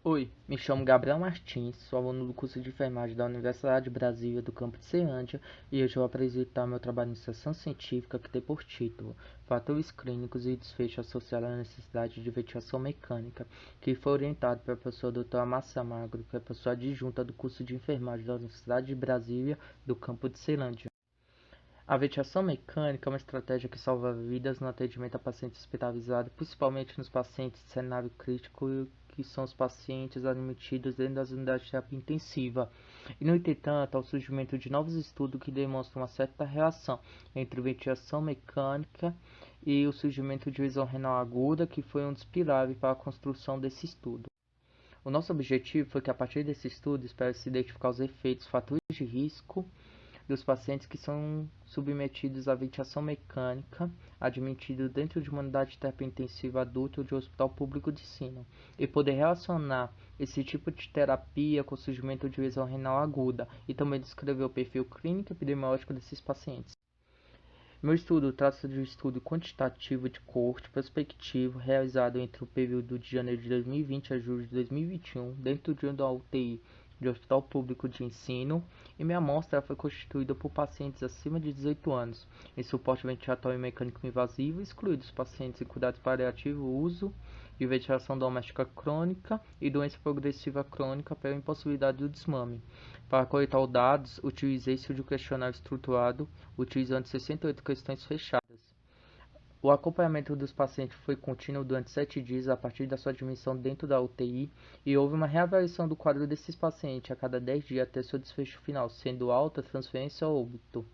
Oi, me chamo Gabriel Martins, sou aluno do curso de enfermagem da Universidade de Brasília, do campus de Ceilândia, e hoje eu vou apresentar meu trabalho em iniciação científica que tem por título Fatores Clínicos e Desfecho Associado à Necessidade de Ventilação Mecânica, que foi orientado pela professora doutora Márcia Magro, que é professora adjunta do curso de enfermagem da Universidade de Brasília, do campus de Ceilândia. A ventilação mecânica é uma estratégia que salva vidas no atendimento a pacientes hospitalizados, principalmente nos pacientes de cenário crítico, que são os pacientes admitidos dentro das unidades de terapia intensiva. E, no entanto, há o surgimento de novos estudos que demonstram uma certa relação entre ventilação mecânica e o surgimento de lesão renal aguda, que foi um dos pilares para a construção desse estudo. O nosso objetivo foi que, a partir desse estudo, espera-se identificar os efeitos, fatores de risco dos pacientes que são submetidos à ventilação mecânica, admitidos dentro de uma unidade de terapia intensiva adulta ou de um hospital público de ensino, e poder relacionar esse tipo de terapia com o surgimento de lesão renal aguda, e também descrever o perfil clínico e epidemiológico desses pacientes. Meu estudo trata de um estudo quantitativo de coorte prospectivo realizado entre o período de janeiro de 2020 a julho de 2021 dentro de uma UTI de hospital público de ensino, e minha amostra foi constituída por pacientes acima de 18 anos em suporte ventilatório mecânico invasivo, excluídos pacientes em cuidados paliativos, uso de ventilação doméstica crônica e doença progressiva crônica pela impossibilidade do desmame. Para coletar os dados, utilizei-se de um questionário estruturado utilizando 68 questões fechadas. O acompanhamento dos pacientes foi contínuo durante 7 dias a partir da sua admissão dentro da UTI, e houve uma reavaliação do quadro desses pacientes a cada 10 dias até seu desfecho final, sendo alta, transferência ou óbito.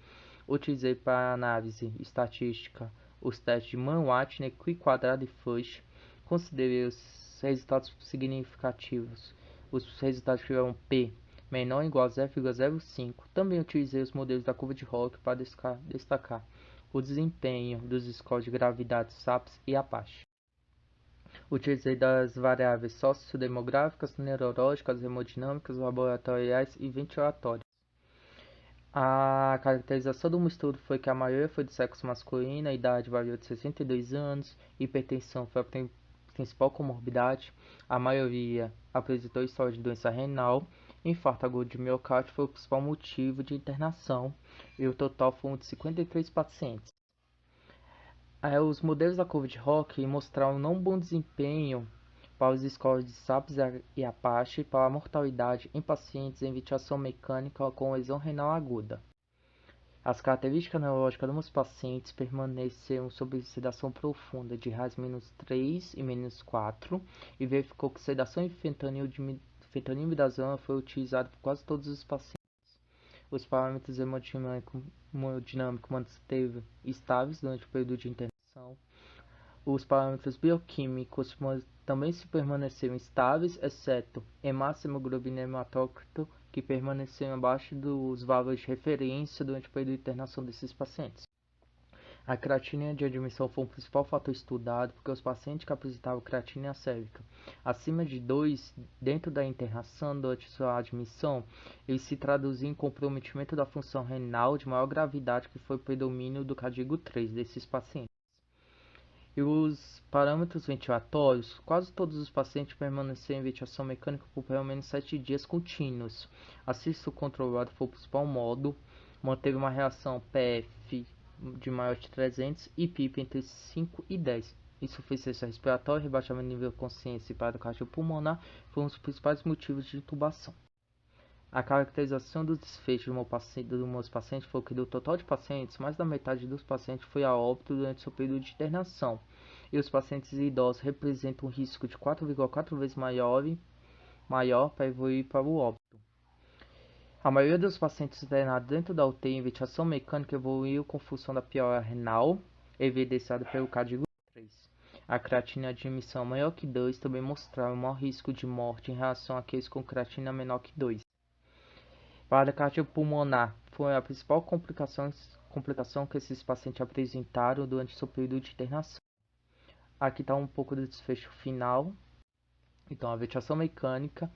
Utilizei para análise estatística os testes de Mann-Whitney, Q-quadrado e Fuchs. Considerei os resultados significativos. Os resultados tiveram P menor ou igual a 0,05. Também utilizei os modelos da curva de Rock para destacar o desempenho dos scores de gravidade SAPS e Apache. Utilizei das variáveis sociodemográficas, neurológicas, hemodinâmicas, laboratoriais e ventilatórias. A caracterização do estudo foi que a maioria foi de sexo masculino, a idade variou de 62 anos, hipertensão foi a principal comorbidade, a maioria apresentou história de doença renal, infarto agudo de miocárdio foi o principal motivo de internação, e o total foi de 53 pacientes. Os modelos da curva de Rock mostraram não bom desempenho para os scores de SAPS e Apache para a mortalidade em pacientes em ventilação mecânica com lesão renal aguda. As características neurológicas dos pacientes permaneceram sob sedação profunda de RAS-3 e -4, e verificou que sedação e fentanilimidazona foi utilizada por quase todos os pacientes. Os parâmetros hemodinâmicos manteve estáveis durante o período de internação. Os parâmetros bioquímicos também se permaneceram estáveis, exceto hemácia e hemoglobina hematócrito, que permaneceram abaixo dos valores de referência durante o período de internação desses pacientes. A creatina de admissão foi o principal fator estudado, porque os pacientes que apresentavam creatina sérica acima de 2 dentro da internação durante sua admissão, eles se traduziam em comprometimento da função renal de maior gravidade, que foi o predomínio do código 3 desses pacientes. E os parâmetros ventilatórios, quase todos os pacientes permaneceram em ventilação mecânica por pelo menos 7 dias contínuos. Assisto controlado foi o principal modo, manteve uma reação PF de maior de 300 e PIP entre 5 e 10. Insuficiência respiratória, rebaixamento do nível de consciência e parada cardiopulmonar foram os principais motivos de intubação. A caracterização dos desfechos dos meus pacientes foi que, do total de pacientes, mais da metade dos pacientes foi a óbito durante seu período de internação, e os pacientes idosos representam um risco de 4,4 vezes maior para evoluir para o óbito. A maioria dos pacientes internados dentro da UTI em ventilação mecânica evoluiu com função da piora renal, evidenciada pelo código 3. A creatina de admissão maior que 2 também mostrava um maior risco de morte em relação àqueles com creatina menor que 2. Para a cardiopulmonar, foi a principal complicação que esses pacientes apresentaram durante seu período de internação. Aqui está um pouco do desfecho final. Então, a ventilação mecânica,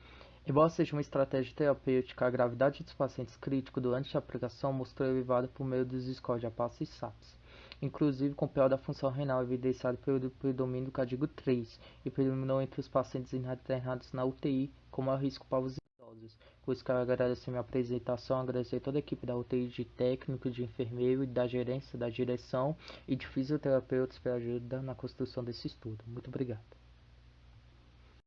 embora seja uma estratégia terapêutica, a gravidade dos pacientes críticos durante a aplicação mostrou elevada por meio dos scores de APAS e SAPS. inclusive com pior da função renal evidenciado pelo predomínio do código 3 e predominou entre os pacientes internados na UTI com maior risco para os idosos. Por isso, quero agradecer minha apresentação, agradecer toda a equipe da UTI, de técnico, de enfermeiro, da gerência, da direção e de fisioterapeutas pela ajuda na construção desse estudo. Muito obrigado.